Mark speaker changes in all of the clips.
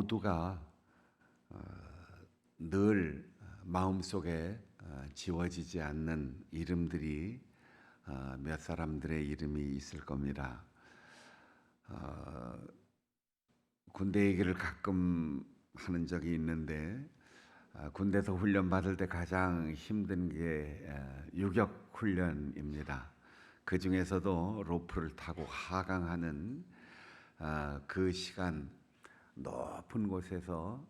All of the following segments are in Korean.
Speaker 1: 모두가 늘 마음속에 지워지지 않는 이름들이 몇 사람들의 이름이 있을 겁니다. 군대 얘기를 가끔 하는 적이 있는데 군대에서 훈련 받을 때 가장 힘든 게 유격 훈련입니다. 그 중에서도 로프를 타고 하강하는 그 시간, 높은 곳에서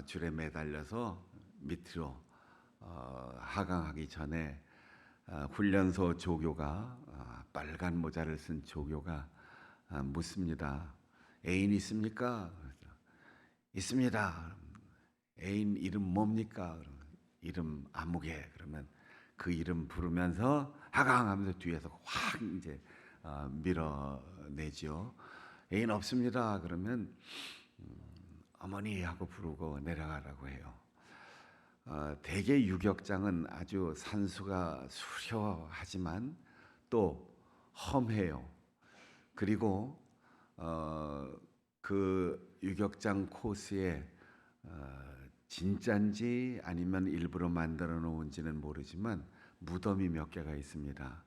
Speaker 1: 줄에 매달려서 밑으로 하강하기 전에 훈련소 조교가 빨간 모자를 쓴 조교가 묻습니다. 애인 있습니까? 있습니다. 애인 이름 뭡니까? 이름 아무개. 그러면 그 이름 부르면서 하강하면서 뒤에서 확 이제 밀어내죠. 애인 없습니다. 그러면 어머니 하고 부르고 내려가라고 해요. 대개 유격장은 아주 산수가 수려하지만 또 험해요. 그리고 그 유격장 코스에 진짠지 아니면 일부러 만들어 놓은지는 모르지만 무덤이 몇 개가 있습니다.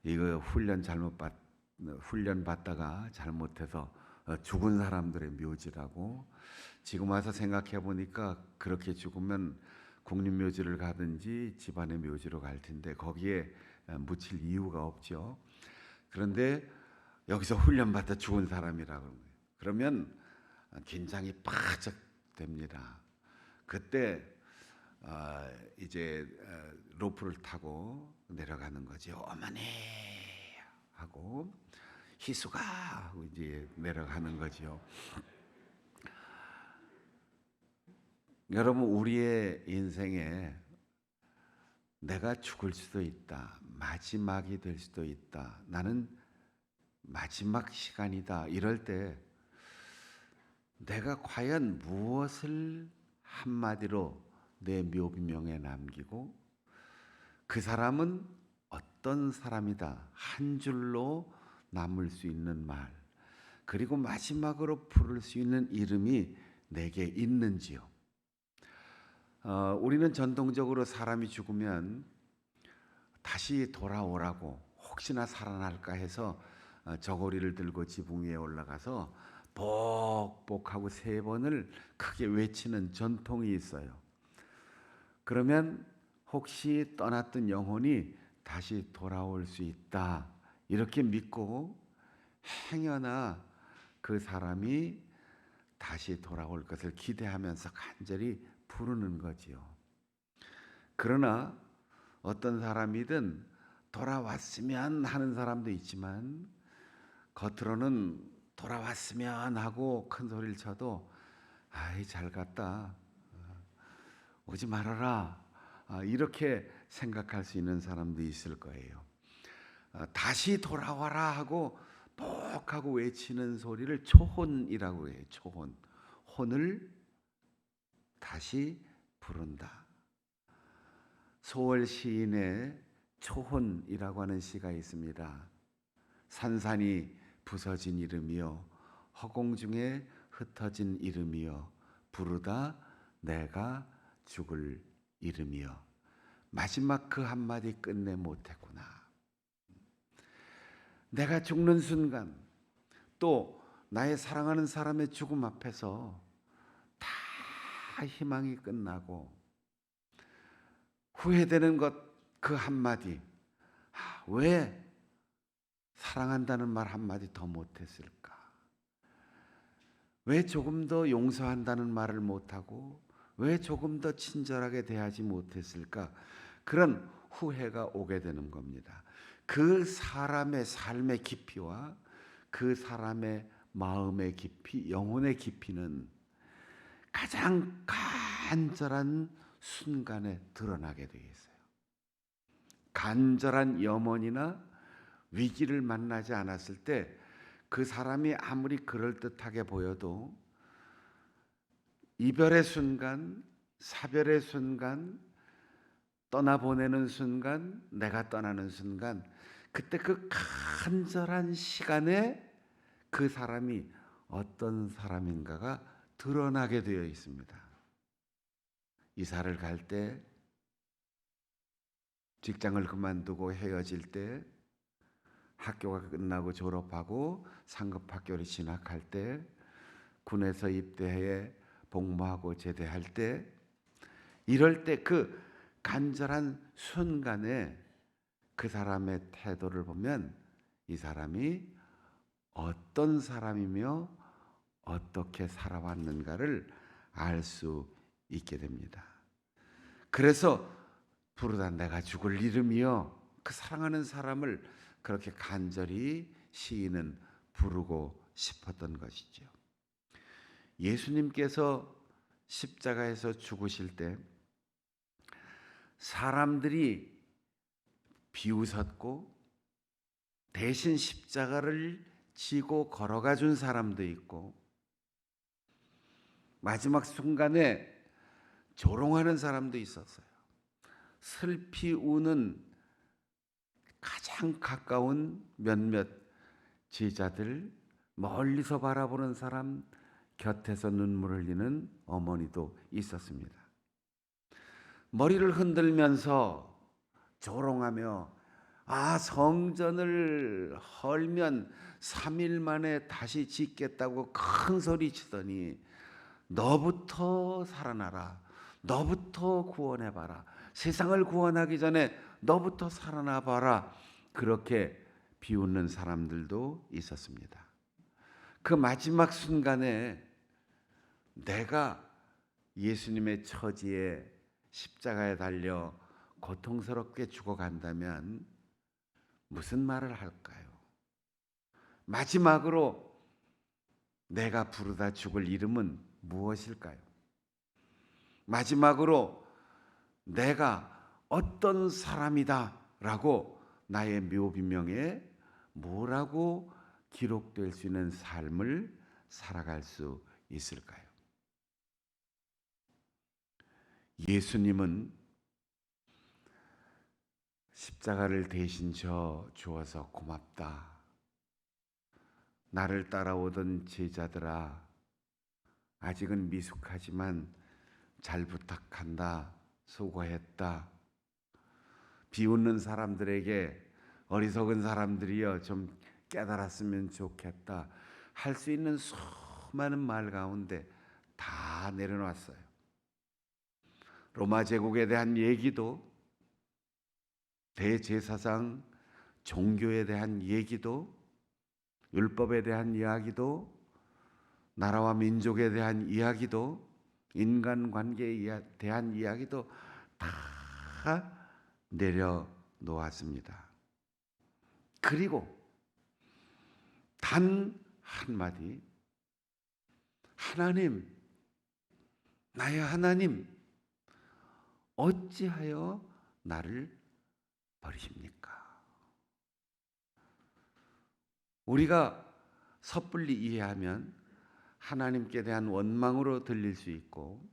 Speaker 1: 이거 훈련 받다가 잘못해서 죽은 사람들의 묘지라고. 지금 와서 생각해 보니까 그렇게 죽으면 국립묘지를 가든지 집안의 묘지로 갈 텐데 거기에 묻힐 이유가 없죠. 그런데 여기서 훈련 받다 죽은 사람이라고 그러면 긴장이 바짝 됩니다. 그때 이제 로프를 타고 내려가는 거죠. 어머니 하고 희수가 하고 이제 내려가는 거죠. 여러분, 우리의 인생에 내가 죽을 수도 있다. 마지막이 될 수도 있다. 나는 마지막 시간이다. 이럴 때 내가 과연 무엇을 한마디로 내 묘비명에 남기고 그 사람은 어떤 사람이다. 한 줄로 남을 수 있는 말, 그리고 마지막으로 부를 수 있는 이름이 내게 있는지요. 우리는 전통적으로 사람이 죽으면 다시 돌아오라고 혹시나 살아날까 해서 저고리를 들고 지붕 위에 올라가서 복복하고 3번을 크게 외치는 전통이 있어요. 그러면 혹시 떠났던 영혼이 다시 돌아올 수 있다 이렇게 믿고 행여나 그 사람이 다시 돌아올 것을 기대하면서 간절히 부르는 거지요. 그러나 어떤 사람이든 돌아왔으면 하는 사람도 있지만 겉으로는 돌아왔으면 하고 큰 소리를 쳐도 아이 잘 갔다 오지 말아라 이렇게 생각할 수 있는 사람도 있을 거예요. 다시 돌아와라 하고 뻑하고 외치는 소리를 초혼이라고 해요. 초혼. 혼을 다시 부른다. 소월 시인의 초혼이라고 하는 시가 있습니다. 산산이 부서진 이름이여 허공 중에 흩어진 이름이여 부르다 내가 죽을 이름이여. 마지막 그 한마디 끝내 못했구나. 내가 죽는 순간 또 나의 사랑하는 사람의 죽음 앞에서 다 희망이 끝나고 후회되는 것 그 한마디, 왜 사랑한다는 말 한마디 더 못했을까? 왜 조금 더 용서한다는 말을 못하고 왜 조금 더 친절하게 대하지 못했을까? 그런 후회가 오게 되는 겁니다. 그 사람의 삶의 깊이와 그 사람의 마음의 깊이, 영혼의 깊이는 가장 간절한 순간에 드러나게 되어 있어요. 간절한 염원이나 위기를 만나지 않았을 때 그 사람이 아무리 그럴듯하게 보여도 이별의 순간, 사별의 순간, 떠나보내는 순간, 내가 떠나는 순간, 그때 그 간절한 시간에 그 사람이 어떤 사람인가가 드러나게 되어 있습니다. 이사를 갈 때, 직장을 그만두고 헤어질 때, 학교가 끝나고 졸업하고 상급 학교를 진학할 때, 군에서 입대해 복무하고 제대할 때, 이럴 때 그 간절한 순간에 그 사람의 태도를 보면 이 사람이 어떤 사람이며 어떻게 살아왔는가를 알 수 있게 됩니다. 그래서 부르다 내가 죽을 이름이여, 그 사랑하는 사람을 그렇게 간절히 시인은 부르고 싶었던 것이죠. 예수님께서 십자가에서 죽으실 때 사람들이 비웃었고 대신 십자가를 지고 걸어가 준 사람도 있고 마지막 순간에 조롱하는 사람도 있었어요. 슬피 우는 가장 가까운 몇몇 제자들, 멀리서 바라보는 사람, 곁에서 눈물 흘리는 어머니도 있었습니다. 머리를 흔들면서 조롱하며 성전을 헐면 3일 만에 다시 짓겠다고 큰 소리 치더니 너부터 살아나라, 너부터 구원해봐라, 세상을 구원하기 전에 너부터 살아나봐라, 그렇게 비웃는 사람들도 있었습니다. 그 마지막 순간에 내가 예수님의 처지에 십자가에 달려 고통스럽게 죽어간다면 무슨 말을 할까요? 마지막으로 내가 부르다 죽을 이름은 무엇일까요? 마지막으로 내가 어떤 사람이다 라고 나의 묘비명에 뭐라고 기록될 수 있는 삶을 살아갈 수 있을까요? 예수님은 십자가를 대신 져 주어서 고맙다. 나를 따라오던 제자들아, 아직은 미숙하지만 잘 부탁한다. 수고했다. 비웃는 사람들에게 어리석은 사람들이여 좀 깨달았으면 좋겠다. 할 수 있는 수많은 말 가운데 다 내려놨어요. 로마 제국에 대한 얘기도, 대제사장 종교에 대한 얘기도, 율법에 대한 이야기도, 나라와 민족에 대한 이야기도, 인간관계에 대한 이야기도 다 내려놓았습니다. 그리고 단 한마디, 하나님, 나의 하나님, 어찌하여 나를 버리십니까? 우리가 섣불리 이해하면 하나님께 대한 원망으로 들릴 수 있고,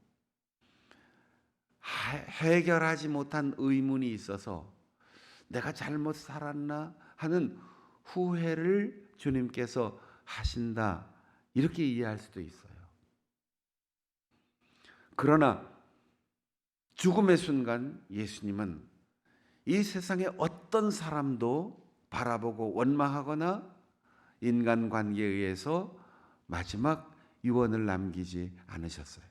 Speaker 1: 해결하지 못한 의문이 있어서 내가 잘못 살았나 하는 후회를 주님께서 하신다, 이렇게 이해할 수도 있어요. 그러나 죽음의 순간 예수님은 이 세상의 어떤 사람도 바라보고 원망하거나 인간관계에 의해서 마지막 유언을 남기지 않으셨어요.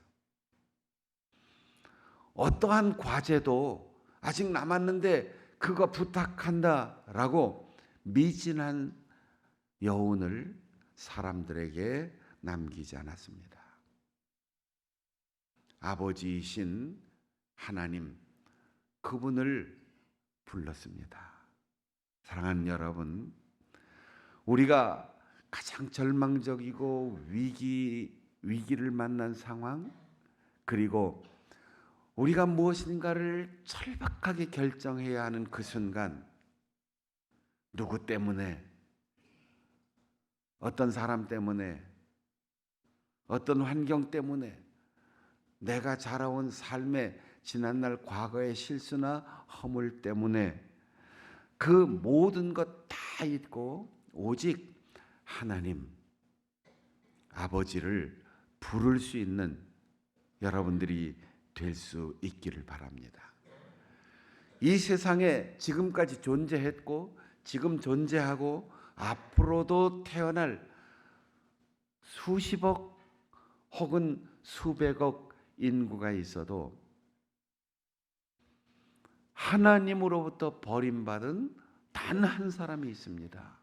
Speaker 1: 어떠한 과제도 아직 남았는데 그거 부탁한다라고 미진한 여운을 사람들에게 남기지 않았습니다. 아버지이신 하나님, 그분을 불렀습니다. 사랑하는 여러분, 우리가 가장 절망적이고 위기를 만난 상황, 그리고 우리가 무엇인가를 철박하게 결정해야 하는 그 순간, 누구 때문에, 어떤 사람 때문에, 어떤 환경 때문에, 내가 자라온 삶의 지난날 과거의 실수나 허물 때문에 그 모든 것 다 잊고 오직 하나님, 아버지를 부를 수 있는 여러분들이 될 수 있기를 바랍니다. 이 세상에 지금까지 존재했고 지금 존재하고 앞으로도 태어날 수십억 혹은 수백억 인구가 있어도 하나님으로부터 버림받은 단 한 사람이 있습니다.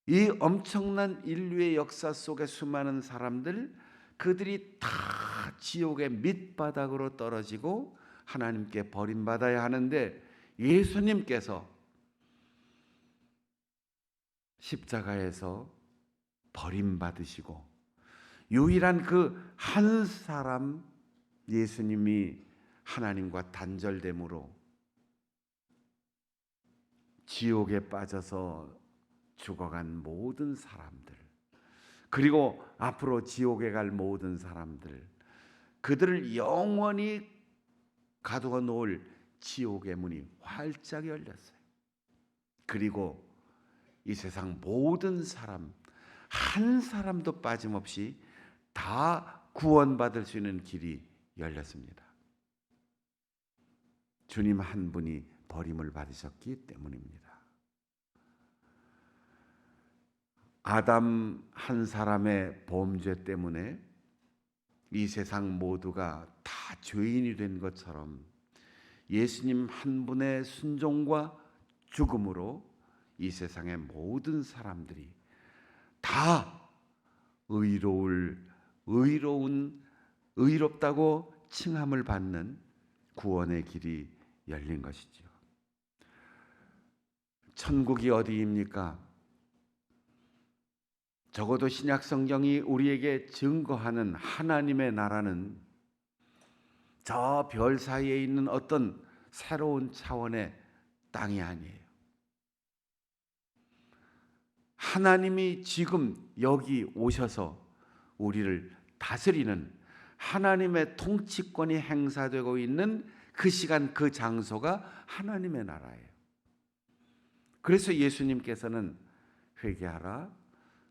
Speaker 1: 이 엄청난 인류의 역사 속에 수많은 사람들, 그들이 다 지옥의 밑바닥으로 떨어지고 하나님께 버림받아야 하는데, 예수님께서 십자가에서 버림받으시고 유일한 그 한 사람 예수님이 하나님과 단절됨으로 지옥에 빠져서 죽어간 모든 사람들, 그리고 앞으로 지옥에 갈 모든 사람들, 그들을 영원히 가두어 놓을 지옥의 문이 활짝 열렸어요. 그리고 이 세상 모든 사람, 한 사람도 빠짐없이 다 구원받을 수 있는 길이 열렸습니다. 주님 한 분이 버림을 받으셨기 때문입니다. 아담 한 사람의 범죄 때문에 이 세상 모두가 다 죄인이 된 것처럼 예수님 한 분의 순종과 죽음으로 이 세상의 모든 사람들이 다 의롭다고 칭함을 받는 구원의 길이 열린 것이지요. 천국이 어디입니까? 적어도 신약 성경이 우리에게 증거하는 하나님의 나라는 저 별 사이에 있는 어떤 새로운 차원의 땅이 아니에요. 하나님이 지금 여기 오셔서 우리를 다스리는 하나님의 통치권이 행사되고 있는 그 시간, 그 장소가 하나님의 나라예요. 그래서 예수님께서는 회개하라,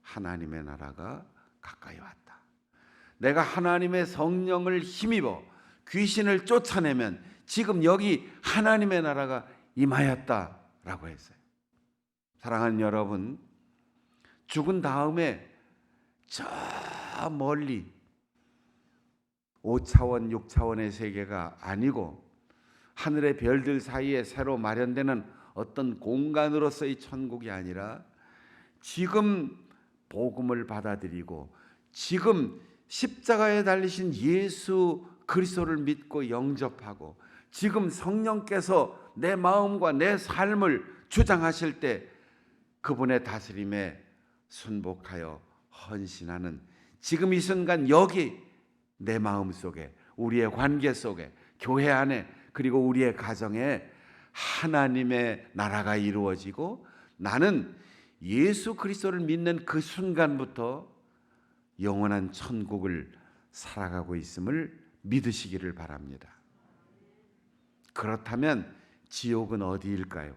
Speaker 1: 하나님의 나라가 가까이 왔다. 내가 하나님의 성령을 힘입어 귀신을 쫓아내면 지금 여기 하나님의 나라가 임하였다라고 했어요. 사랑하는 여러분, 죽은 다음에 저 멀리 5차원, 6차원의 세계가 아니고 하늘의 별들 사이에 새로 마련되는 어떤 공간으로서의 천국이 아니라 지금 복음을 받아들이고 지금 십자가에 달리신 예수 그리스도를 믿고 영접하고 지금 성령께서 내 마음과 내 삶을 주장하실 때 그분의 다스림에 순복하여 헌신하는 지금 이 순간 여기 내 마음 속에, 우리의 관계 속에, 교회 안에, 그리고 우리의 가정에 하나님의 나라가 이루어지고 나는 예수 그리스도를 믿는 그 순간부터 영원한 천국을 살아가고 있음을 믿으시기를 바랍니다. 그렇다면 지옥은 어디일까요?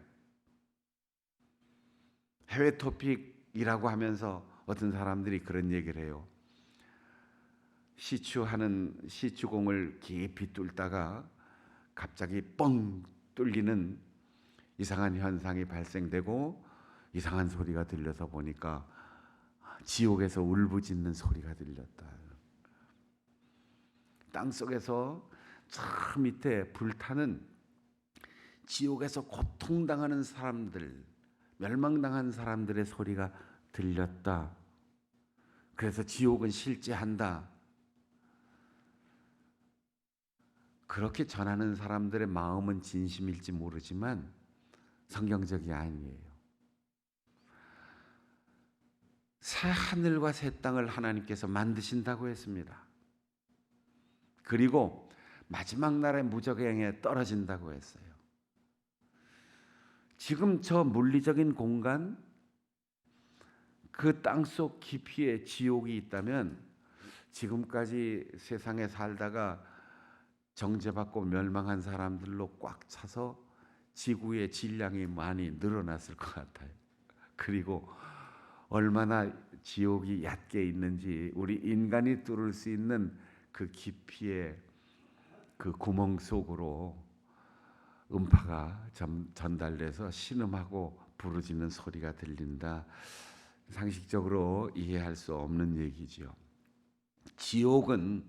Speaker 1: 해외 토픽이라고 하면서 어떤 사람들이 그런 얘기를 해요. 시추공을 깊이 뚫다가 갑자기 뻥 뚫리는 이상한 현상이 발생되고 이상한 소리가 들려서 보니까 지옥에서 울부짖는 소리가 들렸다. 땅속에서 저 밑에 불타는 지옥에서 고통당하는 사람들, 멸망당한 사람들의 소리가 들렸다. 그래서 지옥은 실제한다. 그렇게 전하는 사람들의 마음은 진심일지 모르지만 성경적이 아니에요. 새 하늘과 새 땅을 하나님께서 만드신다고 했습니다. 그리고 마지막 날에 무저갱에 떨어진다고 했어요. 지금 저 물리적인 공간, 그 땅속 깊이에 지옥이 있다면 지금까지 세상에 살다가 정죄받고 멸망한 사람들로 꽉 차서 지구의 질량이 많이 늘어났을 것 같아요. 그리고 얼마나 지옥이 얕게 있는지 우리 인간이 뚫을 수 있는 그 깊이의 그 구멍 속으로 음파가 전달돼서 신음하고 부르짖는 소리가 들린다. 상식적으로 이해할 수 없는 얘기죠. 지옥은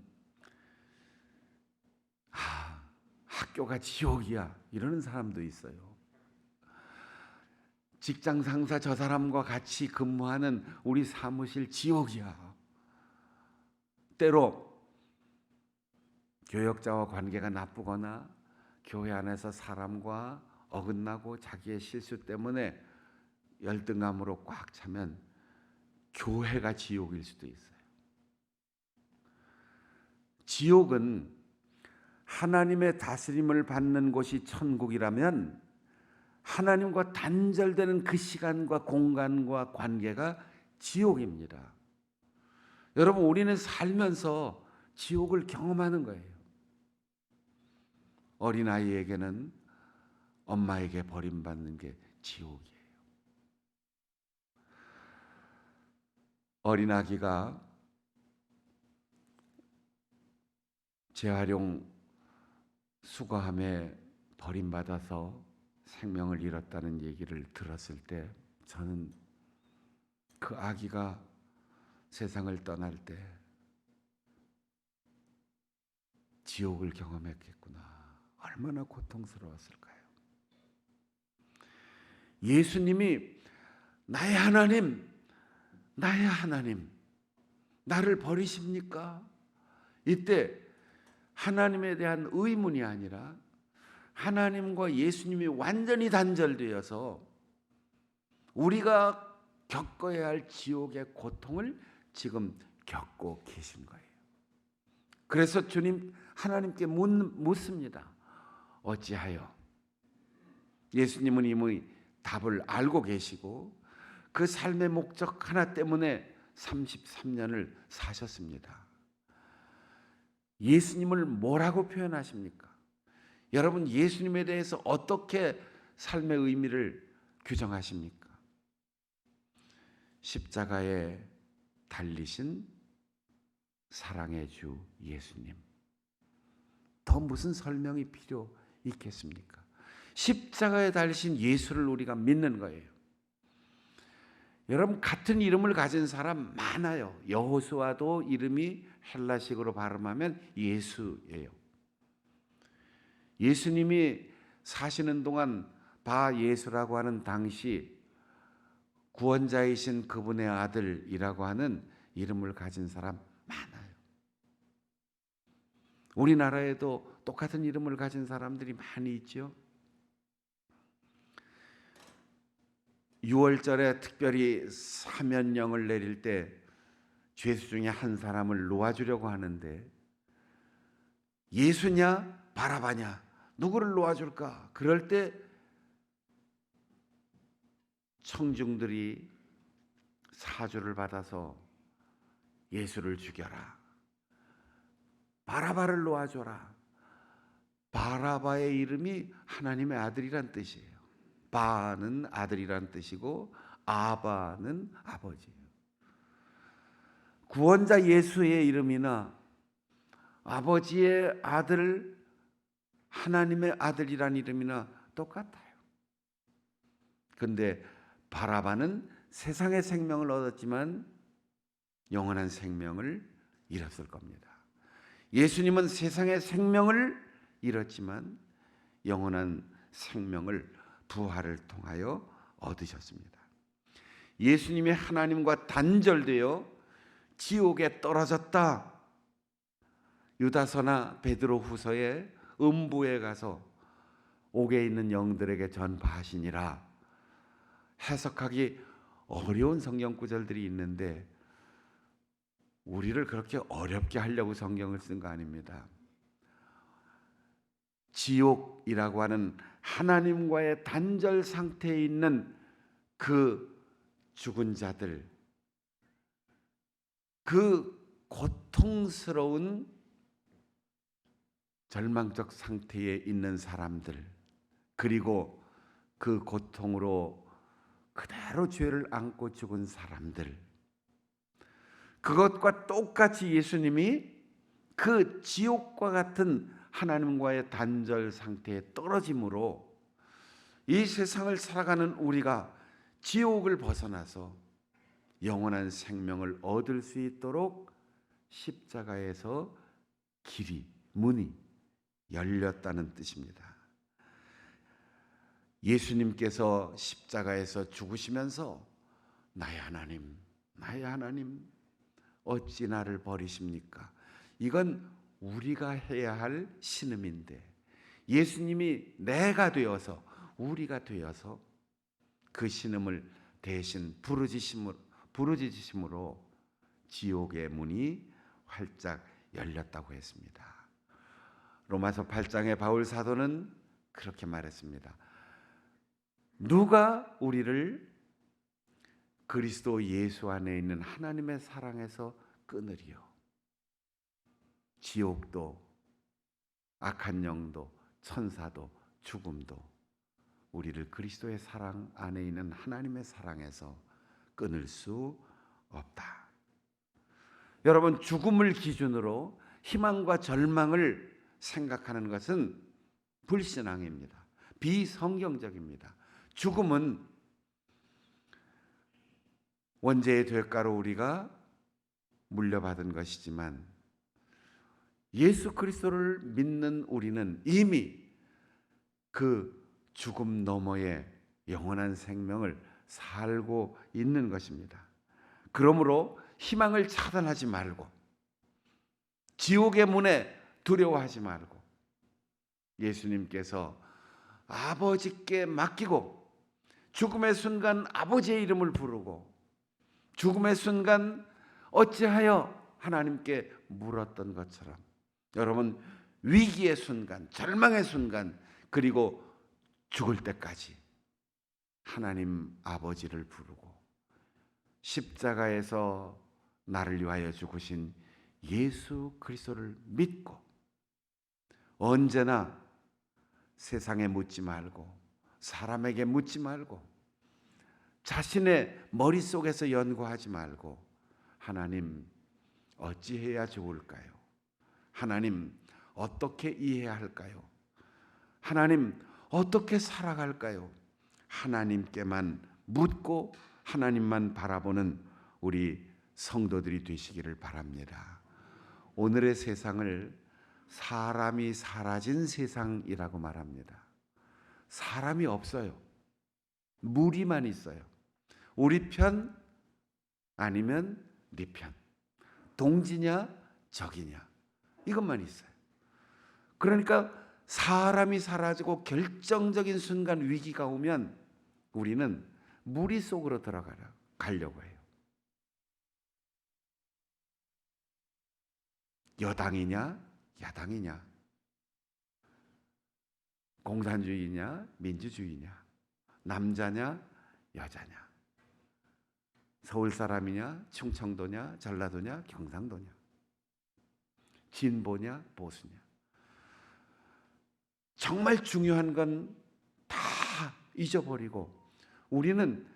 Speaker 1: 학교가 지옥이야 이러는 사람도 있어요. 직장 상사 저 사람과 같이 근무하는 우리 사무실 지옥이야. 때로 교역자와 관계가 나쁘거나 교회 안에서 사람과 어긋나고 자기의 실수 때문에 열등감으로 꽉 차면 교회가 지옥일 수도 있어요. 지옥은 하나님의 다스림을 받는 곳이 천국이라면 하나님과 단절되는 그 시간과 공간과 관계가 지옥입니다. 여러분, 우리는 살면서 지옥을 경험하는 거예요. 어린아이에게는 엄마에게 버림받는 게 지옥이에요. 어린아기가 재활용 수거함에 버림받아서 생명을 잃었다는 얘기를 들었을 때 저는 그 아기가 세상을 떠날 때 지옥을 경험했겠구나. 얼마나 고통스러웠을까요? 예수님이 나의 하나님, 나의 하나님, 나를 버리십니까? 이때 하나님에 대한 의문이 아니라 하나님과 예수님이 완전히 단절되어서 우리가 겪어야 할 지옥의 고통을 지금 겪고 계신 거예요. 그래서 주님 하나님께 묻습니다. 어찌하여? 예수님은 이미 답을 알고 계시고 그 삶의 목적 하나 때문에 33년을 사셨습니다. 예수님을 뭐라고 표현하십니까? 여러분, 예수님에 대해서 어떻게 삶의 의미를 규정하십니까? 십자가에 달리신 사랑의 주 예수님. 더 무슨 설명이 필요 있겠습니까? 십자가에 달리신 예수를 우리가 믿는 거예요. 여러분, 같은 이름을 가진 사람 많아요. 여호수아도 이름이 헬라식으로 발음하면 예수예요. 예수님이 사시는 동안 바 예수라고 하는 당시 구원자이신 그분의 아들이라고 하는 이름을 가진 사람 많아요. 우리나라에도 똑같은 이름을 가진 사람들이 많이 있죠. 6월절에 특별히 사면령을 내릴 때 죄수 중에 한 사람을 놓아주려고 하는데 예수냐 바라바냐 누구를 놓아줄까? 그럴 때 청중들이 사주를 받아서 예수를 죽여라, 바라바를 놓아줘라. 바라바의 이름이 하나님의 아들이란 뜻이에요. 바는 아들이란 뜻이고 아바는 아버지예요. 구원자 예수의 이름이나 아버지의 아들 하나님의 아들이란 이름이나 똑같아요. 그런데 바라바는 세상의 생명을 얻었지만 영원한 생명을 잃었을 겁니다. 예수님은 세상의 생명을 잃었지만 영원한 생명을 부활을 통하여 얻으셨습니다. 예수님이 하나님과 단절되어 지옥에 떨어졌다. 유다서나 베드로후서에 음부에 가서 옥에 있는 영들에게 전파하시니라. 해석하기 어려운 성경 구절들이 있는데 우리를 그렇게 어렵게 하려고 성경을 쓴 거 아닙니다. 지옥이라고 하는 하나님과의 단절 상태에 있는 그 죽은 자들, 그 고통스러운 절망적 상태에 있는 사람들, 그리고 그 고통으로 그대로 죄를 안고 죽은 사람들, 그것과 똑같이 예수님이 그 지옥과 같은 하나님과의 단절 상태에 떨어짐으로 이 세상을 살아가는 우리가 지옥을 벗어나서 영원한 생명을 얻을 수 있도록 십자가에서 문이 열렸다는 뜻입니다. 예수님께서 십자가에서 죽으시면서 나의 하나님, 나의 하나님, 어찌 나를 버리십니까? 이건 우리가 해야 할 신음인데 예수님이 내가 되어서, 우리가 되어서 그 신음을 대신 부르짖으심으로 지옥의 문이 활짝 열렸다고 했습니다. 로마서 8장의 바울 사도는 그렇게 말했습니다. 누가 우리를 그리스도 예수 안에 있는 하나님의 사랑에서 끊으리요? 지옥도, 악한 영도, 천사도, 죽음도 우리를 그리스도의 사랑 안에 있는 하나님의 사랑에서 끊을 수 없다. 여러분, 죽음을 기준으로 희망과 절망을 생각하는 것은 불신앙입니다. 비성경적입니다. 죽음은 원죄의 대가로 우리가 물려받은 것이지만 예수 그리스도를 믿는 우리는 이미 그 죽음 너머의 영원한 생명을 살고 있는 것입니다. 그러므로 희망을 차단하지 말고 지옥의 문에 두려워하지 말고 예수님께서 아버지께 맡기고 죽음의 순간 아버지의 이름을 부르고 죽음의 순간 어찌하여 하나님께 물었던 것처럼 여러분, 위기의 순간, 절망의 순간, 그리고 죽을 때까지 하나님 아버지를 부르고 십자가에서 나를 위하여 죽으신 예수 그리스도를 믿고 언제나 세상에 묻지 말고 사람에게 묻지 말고 자신의 머릿속에서 연구하지 말고 하나님 어찌해야 좋을까요? 하나님 어떻게 이해해야 할까요? 하나님 어떻게 살아갈까요? 하나님께만 묻고 하나님만 바라보는 우리 성도들이 되시기를 바랍니다. 오늘의 세상을 사람이 사라진 세상이라고 말합니다. 사람이 없어요. 무리만 있어요. 우리 편 아니면 네 편, 동지냐 적이냐, 이것만 있어요. 그러니까 사람이 사라지고 결정적인 순간 위기가 오면 우리는 무리 속으로 가려고 해요. 여당이냐 야당이냐, 공산주의냐 민주주의냐, 남자냐 여자냐, 서울 사람이냐 충청도냐 전라도냐 경상도냐, 진보냐 보수냐. 정말 중요한 건 다 잊어버리고 우리는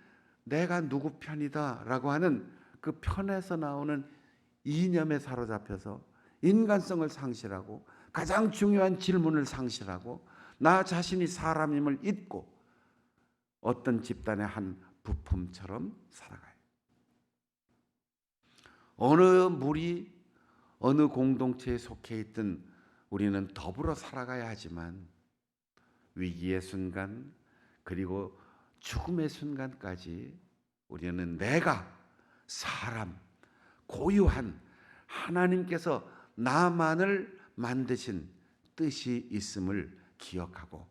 Speaker 1: 내가 누구 편이다라고 하는 그 편에서 나오는 이념에 사로잡혀서 인간성을 상실하고 가장 중요한 질문을 상실하고 나 자신이 사람임을 잊고 어떤 집단의 한 부품처럼 살아가요. 어느 무리, 어느 공동체에 속해 있든 우리는 더불어 살아가야 하지만 위기의 순간 그리고 죽음의 순간까지 우리는 내가 사람, 고유한 하나님께서 나만을 만드신 뜻이 있음을 기억하고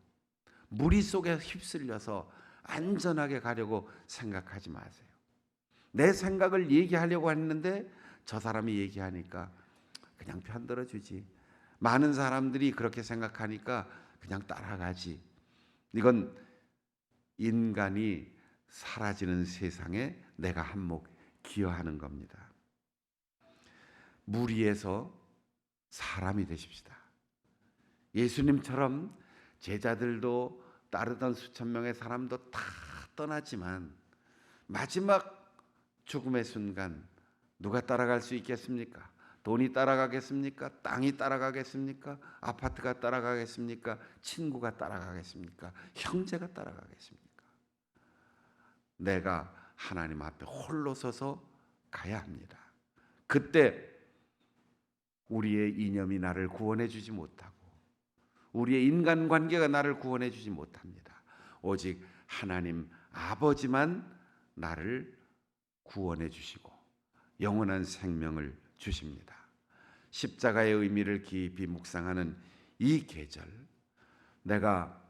Speaker 1: 무리 속에 휩쓸려서 안전하게 가려고 생각하지 마세요. 내 생각을 얘기하려고 했는데 저 사람이 얘기하니까 그냥 편들어주지. 많은 사람들이 그렇게 생각하니까 그냥 따라가지. 이건 인간이 사라지는 세상에 내가 한몫 기여하는 겁니다. 무리에서 사람이 되십시다. 예수님처럼 제자들도 따르던 수천 명의 사람도 다 떠났지만 마지막 죽음의 순간 누가 따라갈 수 있겠습니까? 돈이 따라가겠습니까? 땅이 따라가겠습니까? 아파트가 따라가겠습니까? 친구가 따라가겠습니까? 형제가 따라가겠습니까? 내가 하나님 앞에 홀로 서서 가야 합니다. 그때 우리의 이념이 나를 구원해 주지 못하고 우리의 인간관계가 나를 구원해 주지 못합니다. 오직 하나님 아버지만 나를 구원해 주시고 영원한 생명을 주십니다. 십자가의 의미를 깊이 묵상하는 이 계절, 내가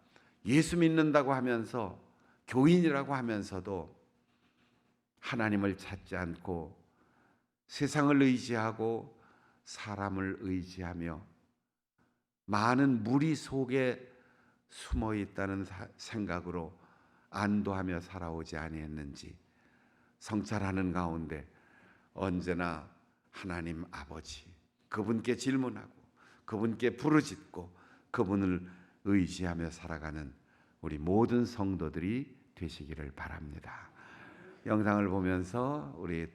Speaker 1: 예수 믿는다고 하면서 교인이라고 하면서도 하나님을 찾지 않고 세상을 의지하고 사람을 의지하며 많은 무리 속에 숨어 있다는 생각으로 안도하며 살아오지 아니했는지 성찰하는 가운데 언제나 하나님 아버지 그분께 질문하고 그분께 부르짖고 그분을 의지하며 살아가는 우리 모든 성도들이 되시기를 바랍니다. 영상을 보면서 우리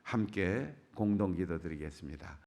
Speaker 1: 함께 공동 기도 드리겠습니다.